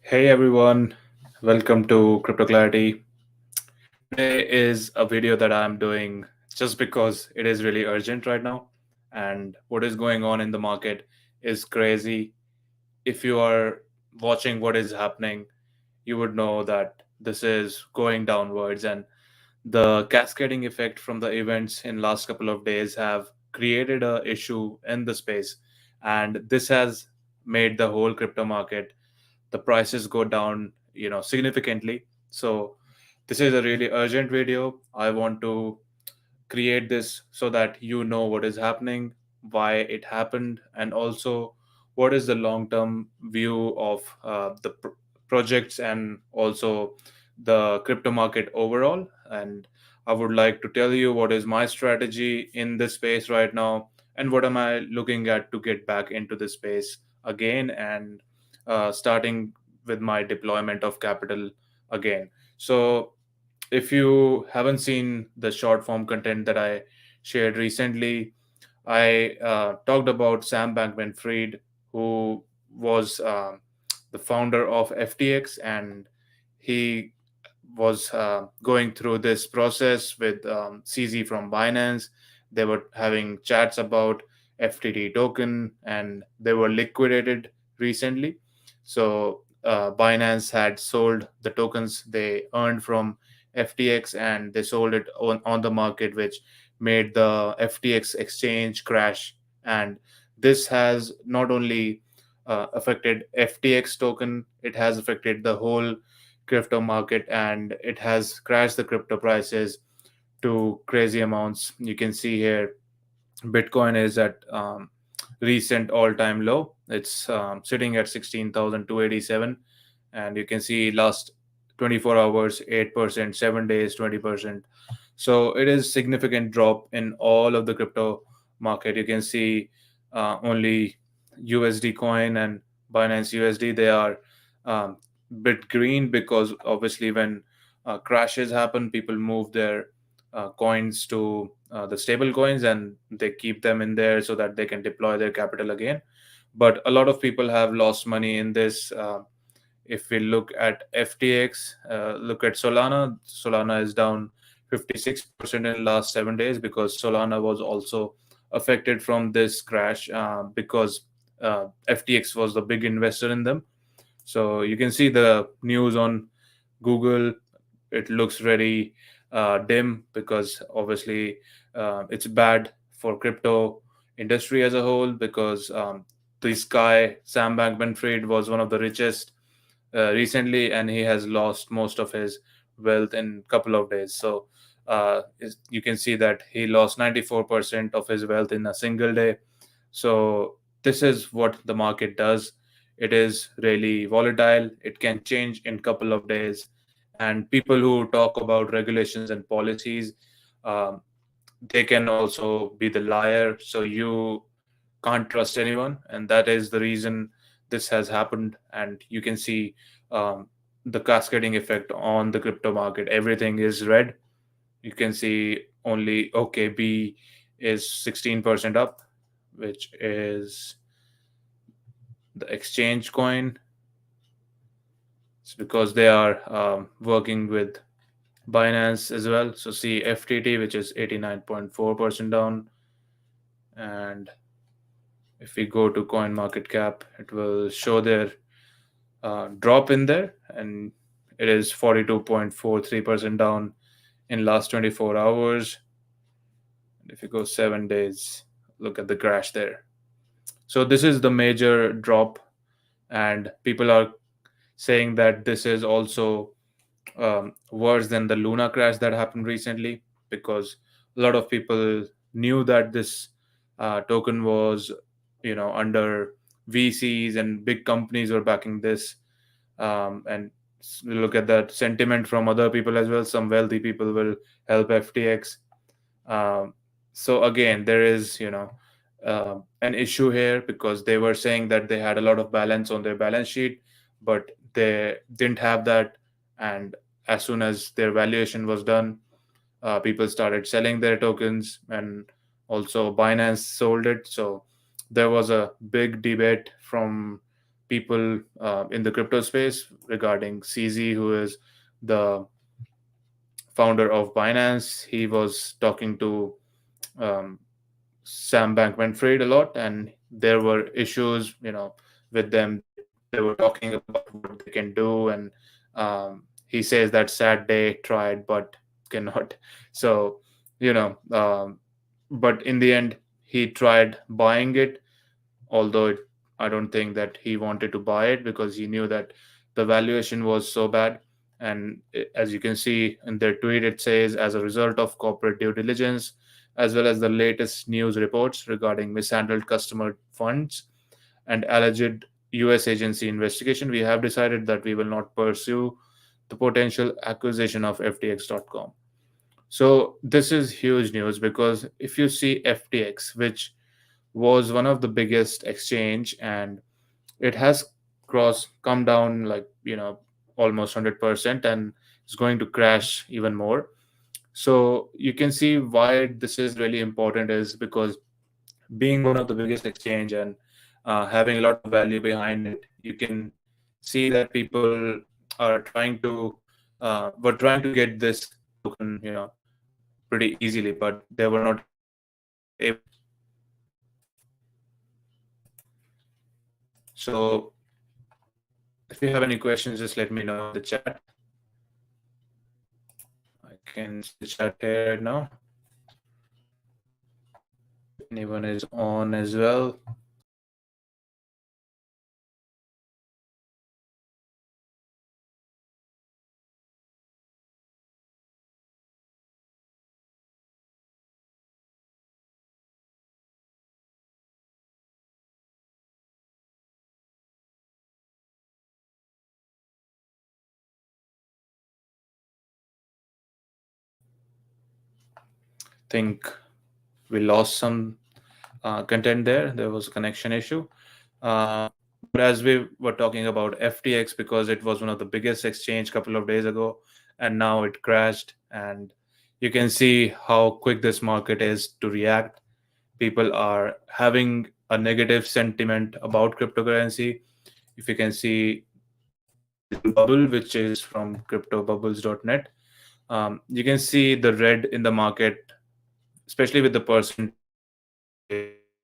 Hey everyone, welcome to Crypto Clarity. Today is a video that I'm doing just because it is really urgent right now, and what is going on in the market is crazy. If you are watching what is happening, you would know that this is going downwards, and the cascading effect from the events in last couple of days have created a issue in the space, and this has made the whole crypto market the prices go down significantly. So this is a really urgent video. I want to create this so that you know what is happening, why it happened, and also what is the long term view of the projects and also the crypto market overall. And I would like to tell you what is my strategy in this space right now, and what am I looking at to get back into this space again, and starting with my deployment of capital again. So if you haven't seen the short form content that I shared recently, I talked about Sam Bankman Fried, who was the founder of FTX, and he was going through this process with CZ from Binance. They were having chats about FTT token, and they were liquidated recently. So Binance had sold the tokens they earned from FTX, and they sold it on the market, which made the FTX exchange crash. And this has not only affected FTX token, it has affected the whole crypto market, and it has crashed the crypto prices to crazy amounts. You can see here Bitcoin is at recent all-time low. It's sitting at 16,287, and you can see last 24 hours 8%, 7 days 20%. So it is significant drop in all of the crypto market. You can see only USD coin and Binance USD, they are um, bit green because obviously when crashes happen, people move their coins to the stable coins, and they keep them in there so that they can deploy their capital again. But a lot of people have lost money in this. If we look at FTX, look at Solana. Solana is down 56% in the last 7 days because Solana was also affected from this crash because FTX was the big investor in them. So you can see the news on Google. It looks very dim because obviously it's bad for crypto industry as a whole, because this guy Sam Bankman-Fried was one of the richest recently, and he has lost most of his wealth in a couple of days. So you can see that he lost 94% of his wealth in a single day. So this is what the market does. It is really volatile. It can change in couple of days. And people who talk about regulations and policies, um, they can also be the liar. So you can't trust anyone, and that is the reason this has happened. And you can see um, the cascading effect on the crypto market. Everything is red. You can see only OKB is 16% up, which is the exchange coin. It's because they are working with Binance as well. So see FTT, which is 89.4% down. And if we go to coin market cap, it will show their drop in there, and it is 42.43% down in last 24 hours. And if you go 7 days, look at the crash there. So this is the major drop, and people are saying that this is also worse than the Luna crash that happened recently, because a lot of people knew that this token was, under VCs, and big companies were backing this. And look at that sentiment from other people as well. Some wealthy people will help FTX. Um, so again, there is, an issue here, because they were saying that they had a lot of balance on their balance sheet, but they didn't have that. And as soon as their valuation was done, people started selling their tokens, and also Binance sold it. So there was a big debate from people in the crypto space regarding CZ, who is the founder of Binance. He was talking to um, Sam Bankman-Fried a lot, and there were issues, with them. They were talking about what they can do, and he says that sad day tried but cannot. So, you know, but in the end, he tried buying it, although I don't think that he wanted to buy it because he knew that the valuation was so bad. And as you can see in their tweet, it says, as a result of corporate due diligence, as well as the latest news reports regarding mishandled customer funds and alleged US agency investigation, we have decided that we will not pursue the potential acquisition of FTX.com. So this is huge news because if you see FTX, which was one of the biggest exchange, and it has come down like almost 100%, and it's going to crash even more. So you can see why this is really important is because being one of the biggest exchange and having a lot of value behind it, you can see that people are trying to were trying to get this token pretty easily, but they were not able to. So if you have any questions, just let me know in the chat. I can see the chat here right now. If anyone is on as well. Think we lost some content there. There was a connection issue. Uh, but as we were talking about FTX, because it was one of the biggest exchange a couple of days ago, and now it crashed, and you can see how quick this market is to react. People are having a negative sentiment about cryptocurrency. If you can see, there is a little bubble which is from cryptobubbles.net. You can see the red in the market, especially with the percentage.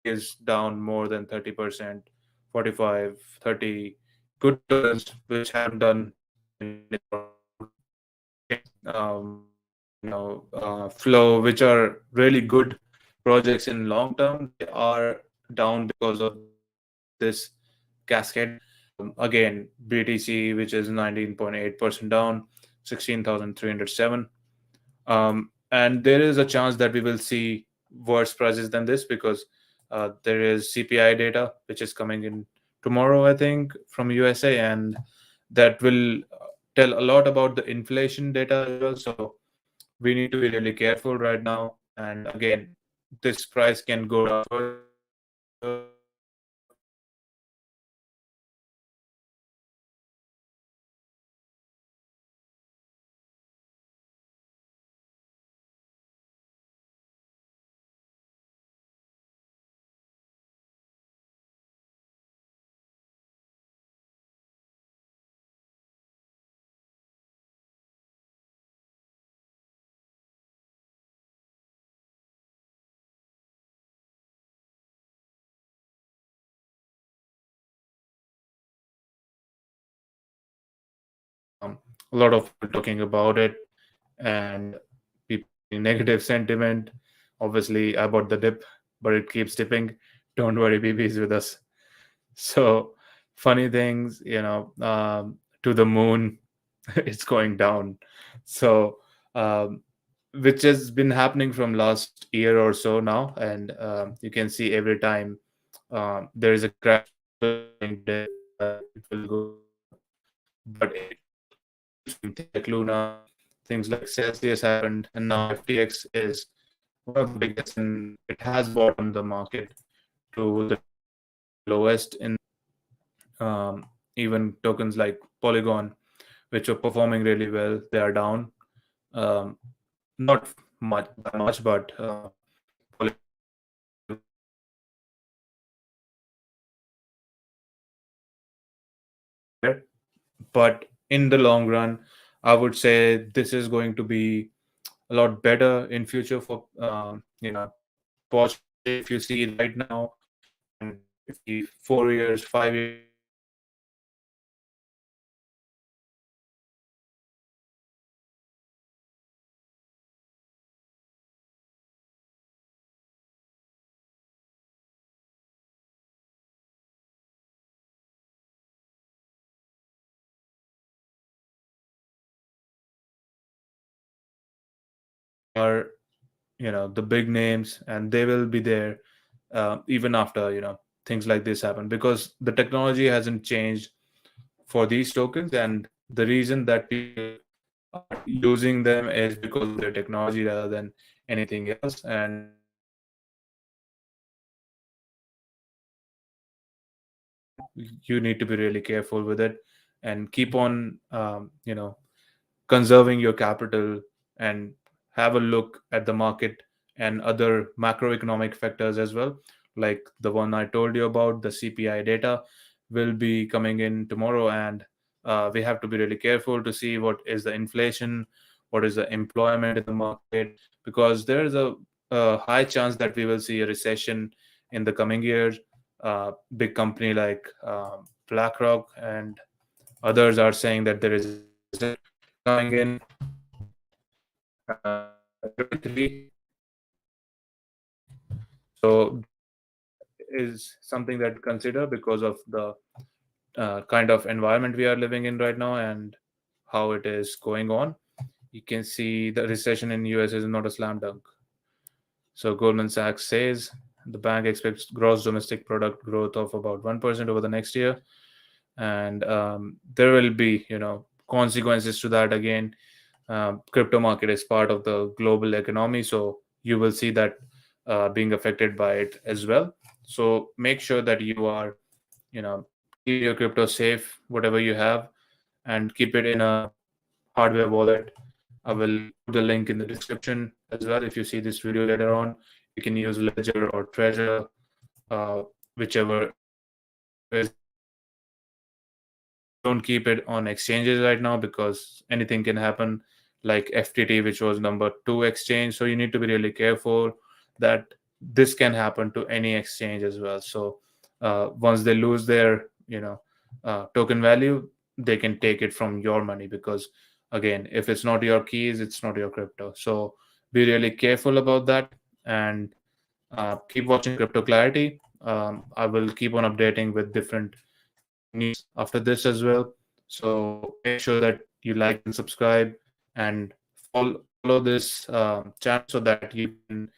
Is down more than 30%, 45, 30. Good tokens which have done flow, which are really good projects in long term, they are down because of this cascade. Again, BTC, which is 19.8% down, 16,307. And there is a chance that we will see worse prices than this because there is CPI data which is coming in tomorrow, I think, from USA, and that will tell a lot about the inflation data as well. So we need to be really careful right now. And again, this price can go down further. A lot of people talking about it, and people having negative sentiment. Obviously, I bought the dip, but it keeps dipping. Don't worry, BB is with us. So funny things, to the moon, it's going down. So um, which has been happening from last year or so now, and you can see every time there is a crash, it will go down. But it things like Luna, things like Celsius happened, and now FTX is one of the biggest, and it has bottomed the market to the lowest in even tokens like Polygon, which were performing really well, they are down. Um, Not much by much, but Polygon, But in the long run, I would say this is going to be a lot better in future for opportunity. If you see right now, and if you see 4 years, 5 years down the line, the are the big names, and they will be there even after things like this happen, because the technology hasn't changed for these tokens, and the reason that people are using them is because of their technology rather than anything else. And you need to be really careful with it and keep on conserving your capital, and have a look at the market and other macroeconomic factors as well, like the one I told you about. The CPI data will be coming in tomorrow, and we have to be really careful to see what is the inflation, what is the employment in the market, because there is a high chance that we will see a recession in the coming years. Big company like BlackRock and others are saying that there is a recession coming in 2023. So is something that consider, because of the kind of environment we are living in right now and how it is going on. You can see the recession in US is not a slam dunk. So Goldman Sachs says the bank expects gross domestic product growth of about 1% over the next year, and there will be consequences to that. Again, crypto market is part of the global economy, so you will see that being affected by it as well. So make sure that you are keep your crypto safe, whatever you have, and keep it in a hardware wallet. I will put the link in the description as well. If you see this video later on, you can use Ledger or Treasure, whichever is don't keep it on exchanges right now, because anything can happen, like FTT, which was number two exchange. So you need to be really careful that this can happen to any exchange as well. So once they lose their token value, they can take it from your money, because again, if it's not your keys, it's not your crypto. So be really careful about that, and keep watching Crypto Clarity. I will keep on updating with different news after this as well. So make sure that you like and subscribe, and follow this channel so that you can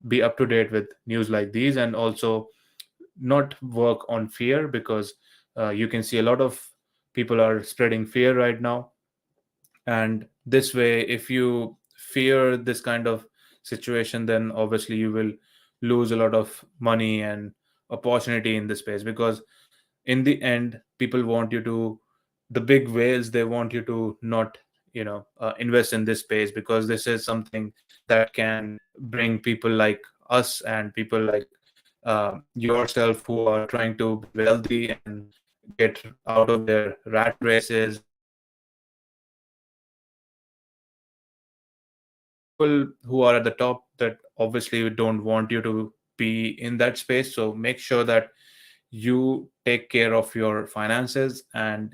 be up to date with news like these, and also not work on fear, because you can see a lot of people are spreading fear right now. And this way, if you fear this kind of situation, then obviously you will lose a lot of money and opportunity in this space, because in the end, people want you to, the big whales, they want you to not invest in this space, because this is something that can bring people like us and people like yourself, who are trying to be wealthy and get out of their rat races and people who are at the top, that obviously don't want you to be in that space. So make sure that you take care of your finances, and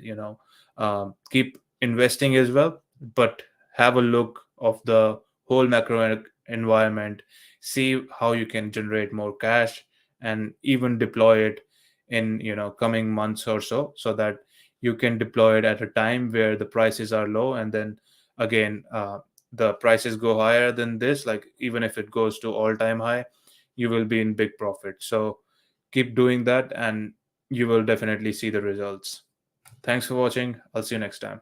keep investing as well, but have a look of the whole macro environment, see how you can generate more cash, and even deploy it in coming months or so, so that you can deploy it at a time where the prices are low, and then again, the prices go higher than this, like even if it goes to all time high, you will be in big profit. So keep doing that, and you will definitely see the results. Thanks for watching. I'll see you next time.